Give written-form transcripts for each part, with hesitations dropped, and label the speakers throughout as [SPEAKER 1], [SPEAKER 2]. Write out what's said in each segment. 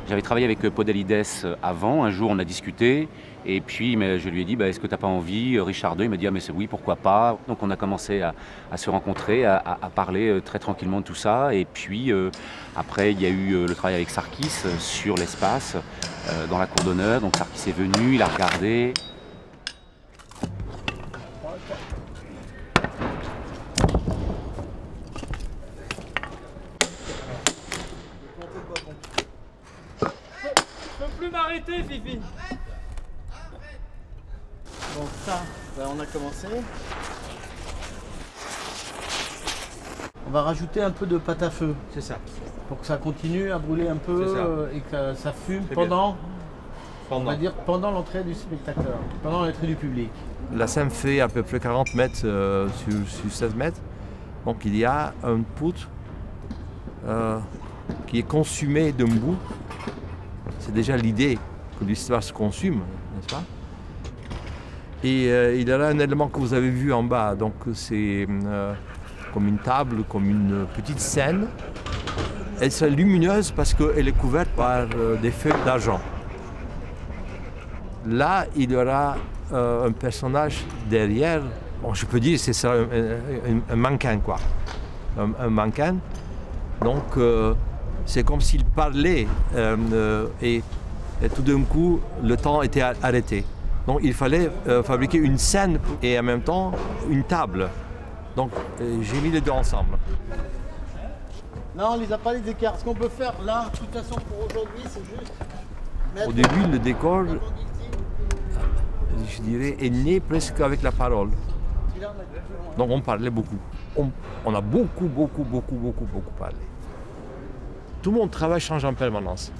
[SPEAKER 1] J'avais travaillé avec Podalides avant, un jour on a discuté, et puis je lui ai dit est-ce que tu n'as pas envie, Richard II, il m'a dit mais oui, pourquoi pas. Donc on a commencé à se rencontrer, à parler très tranquillement de tout ça, et puis après il y a eu le travail avec Sarkis sur l'espace, dans la cour d'honneur. Donc Sarkis est venu, il a regardé.
[SPEAKER 2] M'arrêter, Fifi. Bon, ça, on a commencé. On va rajouter un peu de pâte à feu.
[SPEAKER 3] C'est ça.
[SPEAKER 2] Pour que ça continue à brûler un peu et que ça fume pendant on va dire pendant l'entrée du spectateur, pendant l'entrée du public.
[SPEAKER 3] La scène fait à peu près 40 mètres sur 16 mètres. Donc il y a un poutre qui est consumé d'un bout. C'est déjà l'idée que l'histoire se consume, n'est-ce pas? Et il y a là un élément que vous avez vu en bas, donc c'est comme une table, comme une petite scène. Elle sera lumineuse parce qu'elle est couverte par des feuilles d'argent. Là, il y aura un personnage derrière, bon, je peux dire que c'est un mannequin, quoi. Un mannequin. Donc, c'est comme s'il parlait et tout d'un coup, le temps était arrêté. Donc il fallait fabriquer une scène et en même temps une table. Donc j'ai mis les deux ensemble.
[SPEAKER 2] Non, on ne les a pas les écarts. Ce qu'on peut faire là, de toute façon pour aujourd'hui, c'est juste mettre...
[SPEAKER 3] Au début, le décor, je dirais, est né presque avec la parole. Donc on parlait beaucoup. On a beaucoup parlé. Tout mon travail change en permanence.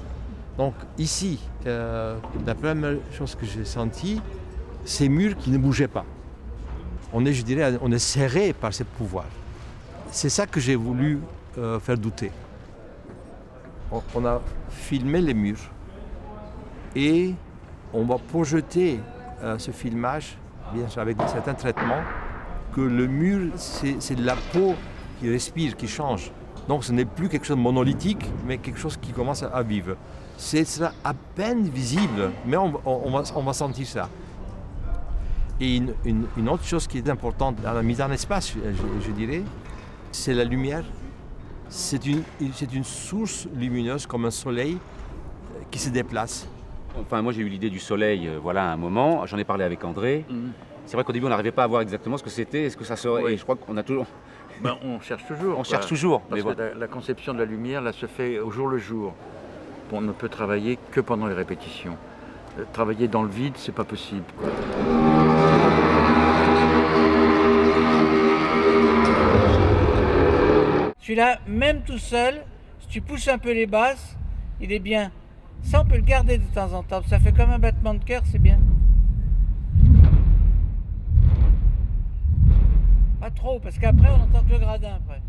[SPEAKER 3] Donc ici, la première chose que j'ai sentie, ces murs qui ne bougeaient pas. On est, je dirais, on est serré par ce pouvoir. C'est ça que j'ai voulu faire douter. On a filmé les murs et on va projeter ce filmage, bien sûr avec certains traitements, que le mur, c'est de la peau qui respire, qui change. Donc ce n'est plus quelque chose de monolithique, mais quelque chose qui commence à vivre. Ce sera à peine visible, mais on va sentir ça. Et une autre chose qui est importante dans la mise en espace, je dirais, c'est la lumière. C'est une source lumineuse comme un soleil qui se déplace.
[SPEAKER 1] Enfin, moi j'ai eu l'idée du soleil, voilà, à un moment. J'en ai parlé avec André. C'est vrai qu'au début on n'arrivait pas à voir exactement ce que c'était, ce que ça serait. Oui. Et je crois qu'on a toujours...
[SPEAKER 4] Ben, on cherche toujours.
[SPEAKER 1] On cherche toujours.
[SPEAKER 4] Parce que la conception de la lumière là, se fait au jour le jour. On ne peut travailler que pendant les répétitions. Travailler dans le vide, c'est pas possible, quoi.
[SPEAKER 5] Celui-là, même tout seul, si tu pousses un peu les basses, il est bien. Ça, on peut le garder de temps en temps. Ça fait comme un battement de cœur, c'est bien. Pas trop, parce qu'après, on entend que le gradin après.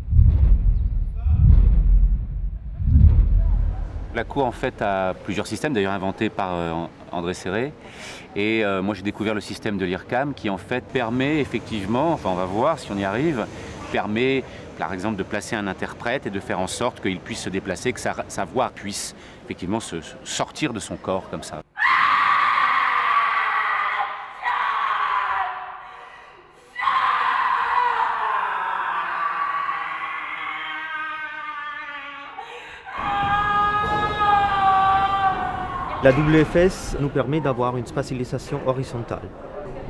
[SPEAKER 1] La cour en fait a plusieurs systèmes, d'ailleurs inventés par André Serré. Et moi j'ai découvert le système de l'IRCAM qui en fait permet effectivement, enfin on va voir si on y arrive, permet par exemple de placer un interprète et de faire en sorte qu'il puisse se déplacer, que sa voix puisse effectivement sortir de son corps comme ça.
[SPEAKER 6] La WFS nous permet d'avoir une spatialisation horizontale.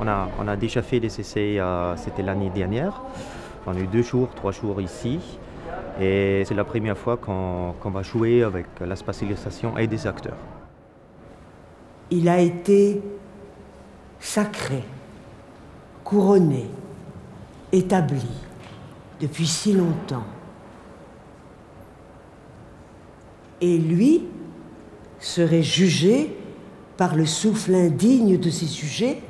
[SPEAKER 6] On a déjà fait des essais, c'était l'année dernière. On a eu 2 jours, 3 jours ici. Et c'est la première fois qu'on va jouer avec la spatialisation et des acteurs.
[SPEAKER 7] Il a été sacré, couronné, établi depuis si longtemps. Et lui serait jugé par le souffle indigne de ses sujets.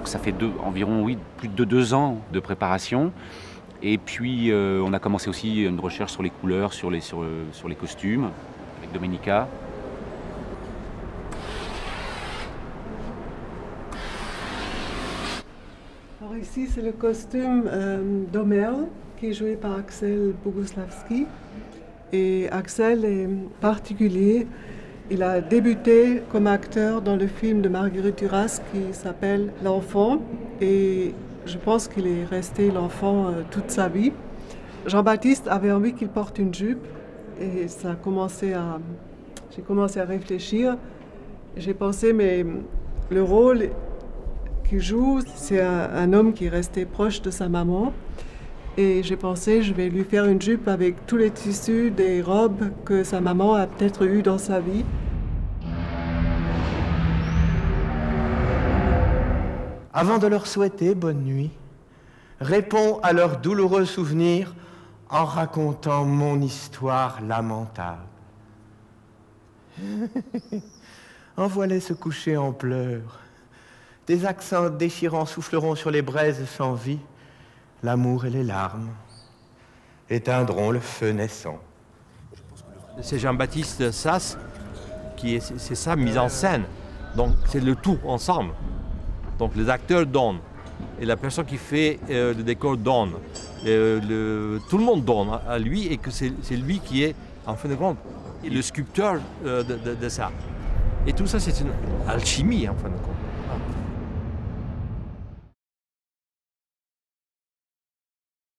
[SPEAKER 1] Ça fait environ plus de 2 ans de préparation. Et puis on a commencé aussi une recherche sur les couleurs, sur les costumes, avec Domenica.
[SPEAKER 8] Alors ici c'est le costume d'Omer, qui est joué par Axel Boguslavski. Et Axel est particulier. Il a débuté comme acteur dans le film de Marguerite Duras qui s'appelle L'Enfant. Et je pense qu'il est resté l'enfant toute sa vie. Jean-Baptiste avait envie qu'il porte une jupe. Et j'ai commencé à réfléchir. J'ai pensé, mais le rôle qu'il joue, c'est un homme qui est resté proche de sa maman. Et j'ai pensé, je vais lui faire une jupe avec tous les tissus des robes que sa maman a peut-être eues dans sa vie.
[SPEAKER 9] Avant de leur souhaiter bonne nuit, réponds à leurs douloureux souvenirs en racontant mon histoire lamentable. Envoie-les se coucher en pleurs. Des accents déchirants souffleront sur les braises sans vie. L'amour et les larmes éteindront le feu naissant.
[SPEAKER 3] C'est Jean-Baptiste Sasse c'est ça, mise en scène. Donc c'est le tout ensemble. Donc les acteurs donnent et la personne qui fait le décor donne. Tout le monde donne à lui et que c'est lui qui est en fin de compte le sculpteur de ça. Et tout ça c'est une alchimie en fin de compte.